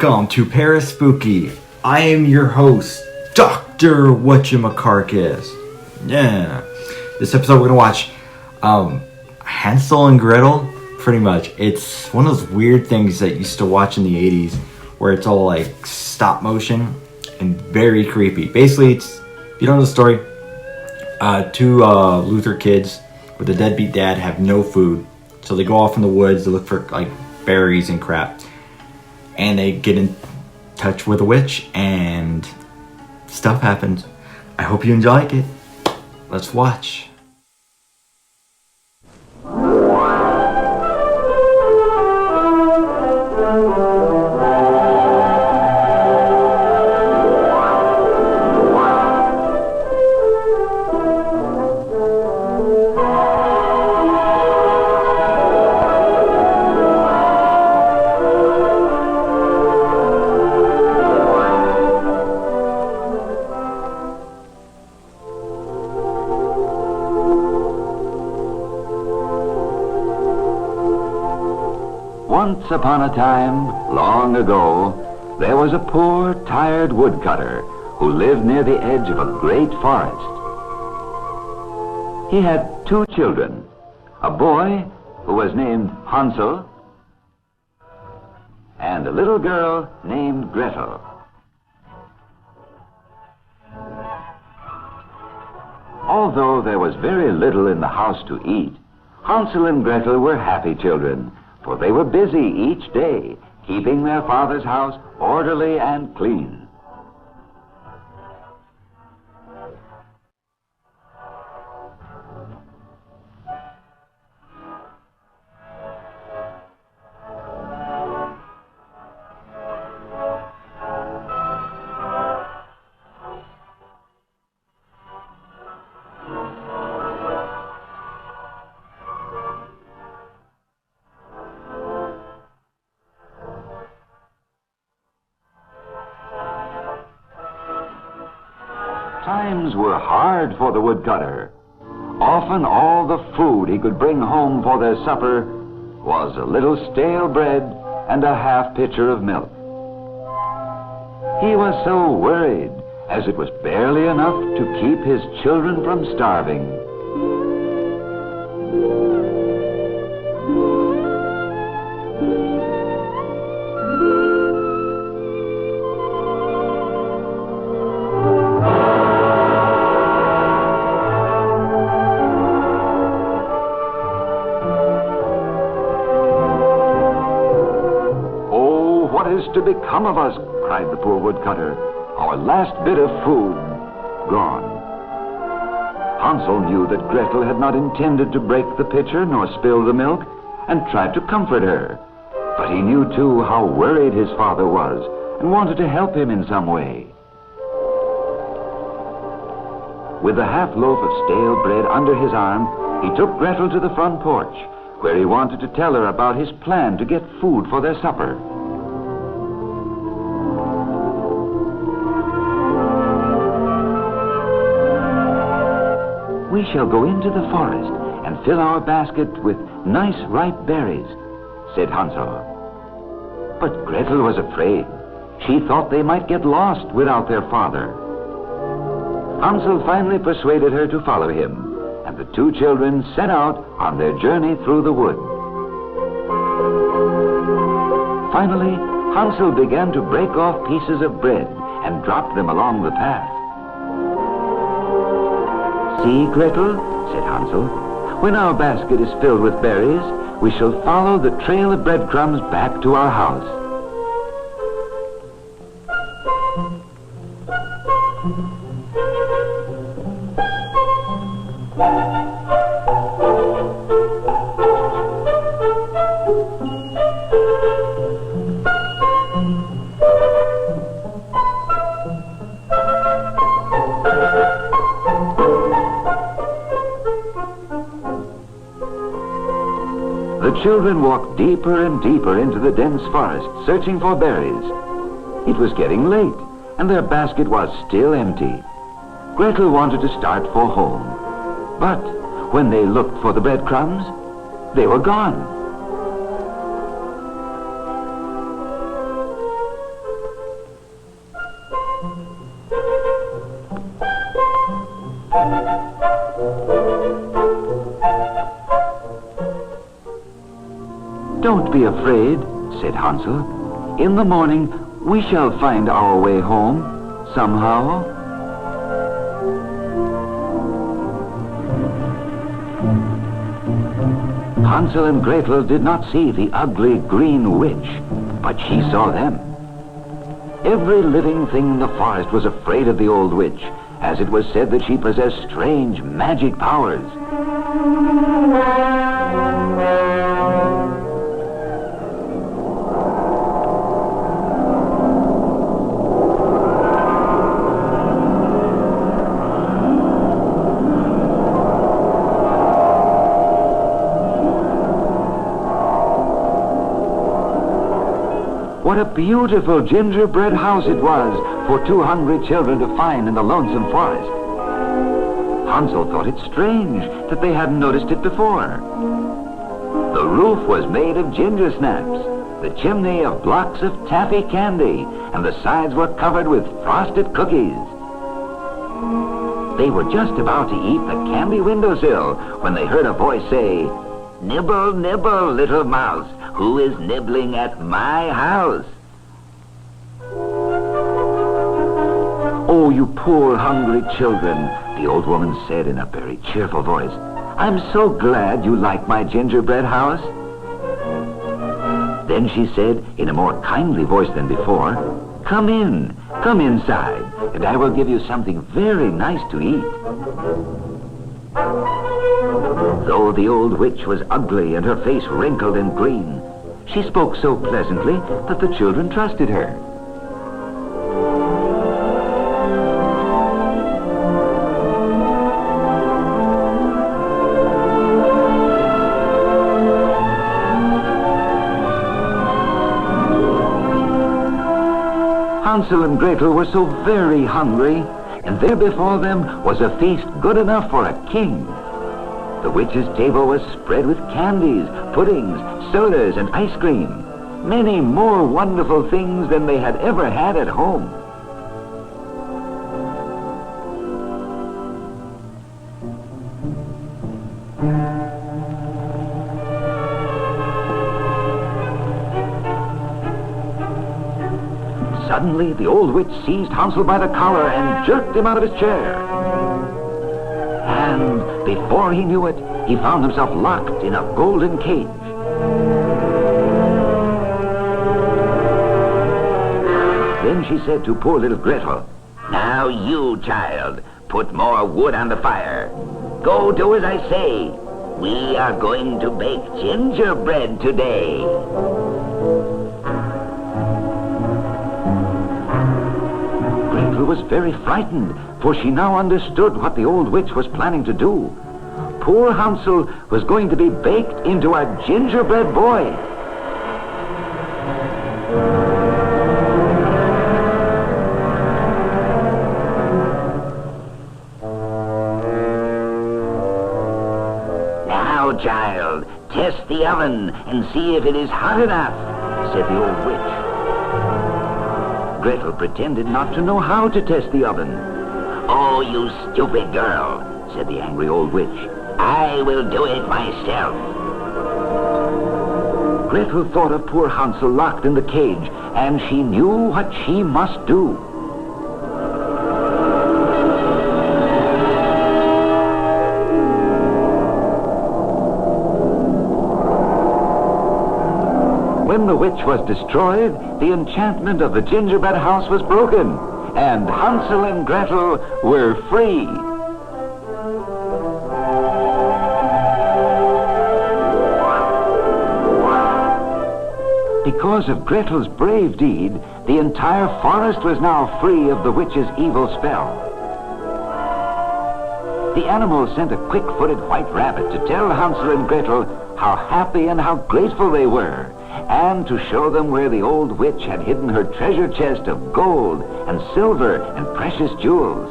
Welcome to PARASPOOKY. I am your host, Dr. Whatchamacarcus. Yeah. This episode we're gonna watch Hansel and Gretel. Pretty much. It's one of those weird things that you used to watch in the 80s where it's all like stop motion and very creepy. Basically, it's, you know the story, two Luther kids with a deadbeat dad have no food. So they go off in the woods to look for like berries and crap. And they get in touch with a witch and stuff happens. I hope you enjoy it. Let's watch. Once upon a time, long ago, there was a poor, tired woodcutter who lived near the edge of a great forest. He had two children, a boy who was named Hansel and a little girl named Gretel. Although there was very little in the house to eat, Hansel and Gretel were happy children, for they were busy each day, keeping their father's house orderly and clean. Times were hard for the woodcutter. Often all the food he could bring home for their supper was a little stale bread and a half pitcher of milk. He was so worried, as it was barely enough to keep his children from starving. What is to become of us? Cried the poor woodcutter. Our last bit of food gone. Hansel knew that Gretel had not intended to break the pitcher nor spill the milk, and tried to comfort her. But he knew too how worried his father was and wanted to help him in some way. With the half loaf of stale bread under his arm, he took Gretel to the front porch, where he wanted to tell her about his plan to get food for their supper. We shall go into the forest and fill our basket with nice ripe berries, said Hansel. But Gretel was afraid. She thought they might get lost without their father. Hansel finally persuaded her to follow him, and the two children set out on their journey through the wood. Finally, Hansel began to break off pieces of bread and drop them along the path. See, Gretel, said Hansel, when our basket is filled with berries, we shall follow the trail of breadcrumbs back to our house. The children walked deeper and deeper into the dense forest, searching for berries. It was getting late, and their basket was still empty. Gretel wanted to start for home, but when they looked for the breadcrumbs, they were gone. "Don't be afraid," said Hansel. "In the morning we shall find our way home, somehow." Hansel and Gretel did not see the ugly green witch, but she saw them. Every living thing in the forest was afraid of the old witch, as it was said that she possessed strange magic powers. What a beautiful gingerbread house it was for two hungry children to find in the lonesome forest. Hansel thought it strange that they hadn't noticed it before. The roof was made of ginger snaps, the chimney of blocks of taffy candy, and the sides were covered with frosted cookies. They were just about to eat the candy windowsill when they heard a voice say, "Nibble, nibble, little mouse. Who is nibbling at my house?" "Oh, you poor hungry children," the old woman said in a very cheerful voice. "I'm so glad you like my gingerbread house." Then she said in a more kindly voice than before, come inside, and I will give you something very nice to eat." Though the old witch was ugly and her face wrinkled and green, she spoke so pleasantly that the children trusted her. Hansel and Gretel were so very hungry, and there before them was a feast good enough for a king. The witch's table was spread with candies, puddings, sodas, and ice cream. Many more wonderful things than they had ever had at home. Suddenly, the old witch seized Hansel by the collar and jerked him out of his chair. And before he knew it, he found himself locked in a golden cage. Then she said to poor little Gretel, "Now you, child, put more wood on the fire. Go do as I say. We are going to bake gingerbread today." Gretel was very frightened, for she now understood what the old witch was planning to do. Poor Hansel was going to be baked into a gingerbread boy. "Now, child, test the oven and see if it is hot enough," said the old witch. Gretel pretended not to know how to test the oven. "Oh, you stupid girl," said the angry old witch. "I will do it myself." Gretel thought of poor Hansel locked in the cage, and she knew what she must do. When the witch was destroyed, the enchantment of the gingerbread house was broken, and Hansel and Gretel were free. Because of Gretel's brave deed, the entire forest was now free of the witch's evil spell. The animals sent a quick-footed white rabbit to tell Hansel and Gretel how happy and how grateful they were, and to show them where the old witch had hidden her treasure chest of gold and silver and precious jewels.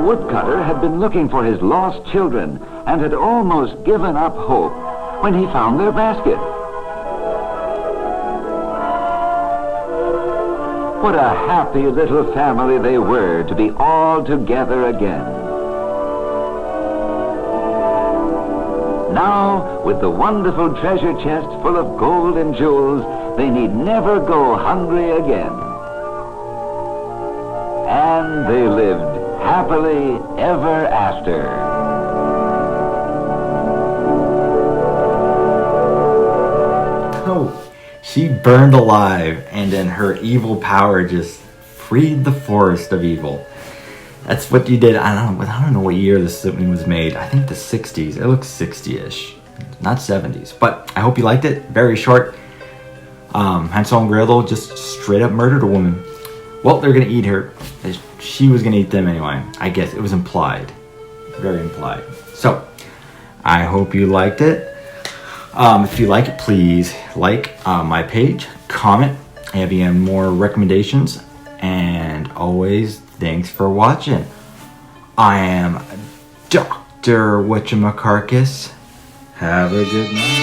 woodcutter had been looking for his lost children and had almost given up hope when he found their basket. What a happy little family they were to be all together again. Now, with the wonderful treasure chest full of gold and jewels, they need never go hungry again. And they lived happily ever after. Oh, she burned alive, and then her evil power just freed the forest of evil. That's what you did. I don't know what year this was made. I think the 60s. It looks 60-ish, not 70s. But I hope you liked it. Very short. Hansel and Gretel just straight up murdered a woman. Well, they're gonna eat her. She was gonna eat them anyway. I guess it was implied. Very implied. So, I hope you liked it. If you like it, please like my page, comment, if you have more recommendations, and always, thanks for watching. I am Dr. Whatchamacarcus. Have a good night.